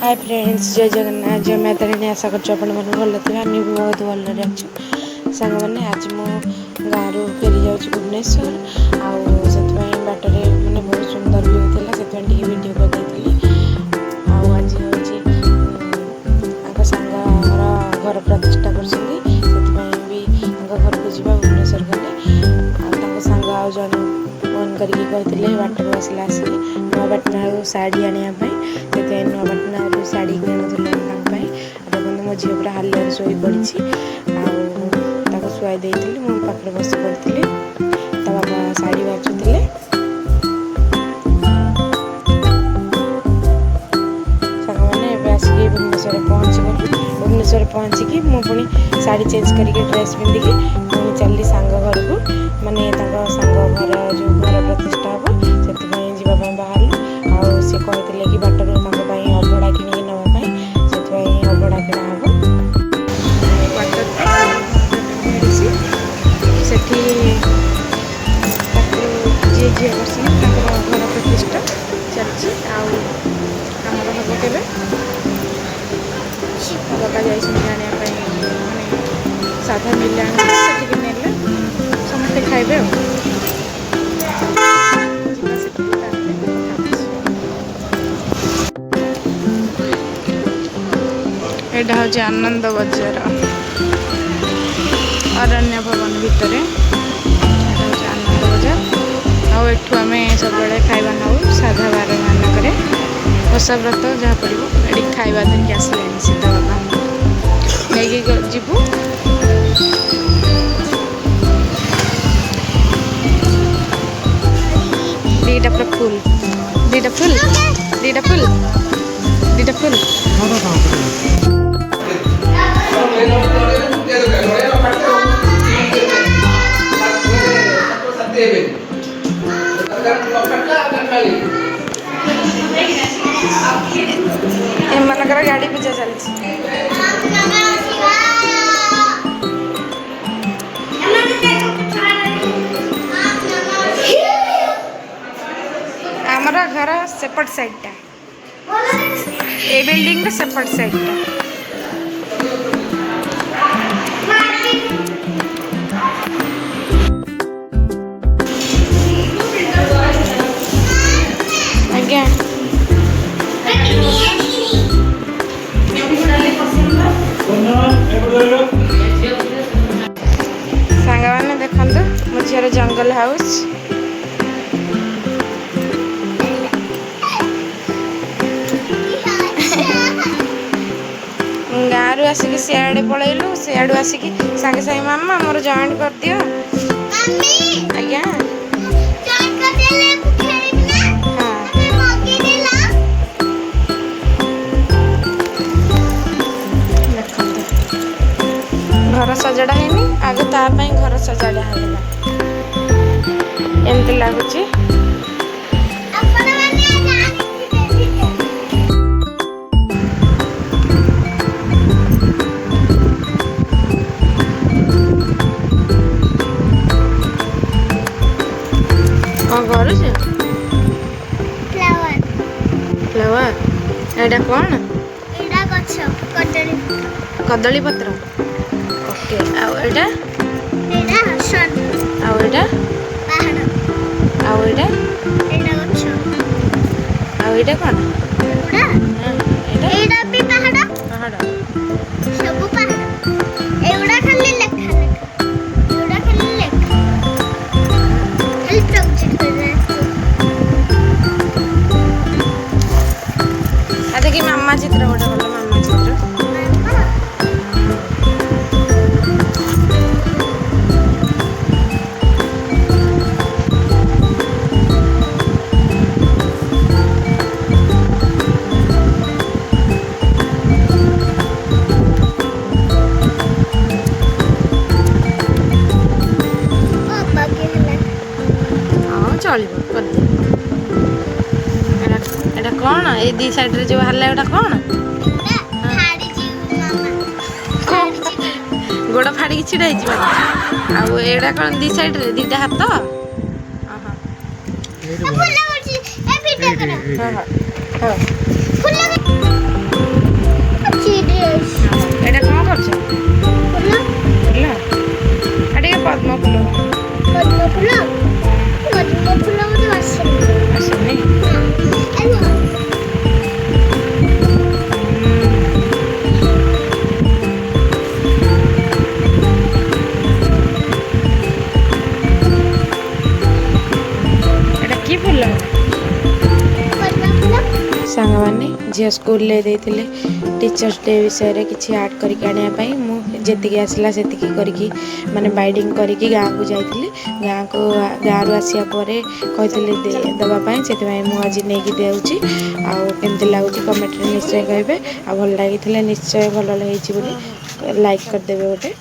Hi friends, जय जगन्नाथ, जय मैतारिणी। आशा कर भल थे। आम भी बहुत भलि अच्छे सांग मैंने। आज मु गाँव फेरी जाऊँ भुवनेश्वर आउ बाटर मैंने बहुत सुंदर व्यू था से वीडियो करदेली। आज हूँ सांग घर प्रतिष्ठा कर घर को जा भुवनेश्वर गले सांग आज जन फोन करके कहते बाटर आसला आसिक नुआ बाटना शाढ़ी आने से नुआ बाटना शाढ़ी किणुले देखते मो झील पूरा हालिया शोई पड़ी शुआई देती मो पाखे बस पड़ी बाबा शाढ़ी बाजुले। मैंने आसिक भुवनेश्वर पहुँचिकी मुझे शाढ़ी चेंज करके ड्रेस पिंधिकी पुणी चलि सांग घर को माने सांग घर जो घर प्रतिष्ठा हम से जावाई बाहर सी कहते कि बाटर अभड़ा कि नापी से अभड़ा किणा हम जी जी घर प्रतिष्ठा चलती आमर हम के बाबा जाने साधा मिला ने समस्ते खाइबे। एटा हूँ आनंद बजार अरण्य भवन भितर आनंद बजार आठू आम सब खाଇବା नौ साधा बार मानक ओषा व्रत जहाँ पड़ो ये खाଇବା धरिकी आसले सीधा बाबा नहीं जीवु। दीटा पूरा फुल दीटा फुल दीटा फुल दीटा फुल एमनकर गाड़ी पूजा चलती आमर घर सेपट साइड ए बिल्डिंग सेपट साइड आज्ञा सांग मैंने देखु मो झीर जंगल हाउस गाँव रू आसिक सियाड़े पलैलु सियाड़ू आसिक सागे सागे मामा मोर जॉइंट कर दियो आज्ञा घर सजड़ा है आगे तापाई घर सजाड़ा है एमती लगुच। कौन कर फ्लावर एटा कौन कदली पत्र okay outta outta outta outta कौन पहाड़ सब पहाड़ एवडा खाली लेखा एवडा खाली लेखा खाली प्रोजेक्ट कर आ देखि मामा चित्र गोटे बोल मामा चित्र चलो एटा कौन ये दी साइड रे जो हल्ला एटा कौन गोड़ फाड़ी छिड़ा एटा कौन दी साइड रे दीटा हाथ फुल सांगने झील स्कूल देते टीचर्स डे विषय किसी आर्ट करके आने मुझे आसला से माने बाइडिंग करके गाँव को जाइए गाँव को गाँव रू आसिया कही देवाई से मुझे नहीं दूँगी आमती लगुच कमेंट निश्चय कहे आ भल लगी निश्चय भल लगी लाइक करदेवे गोटे।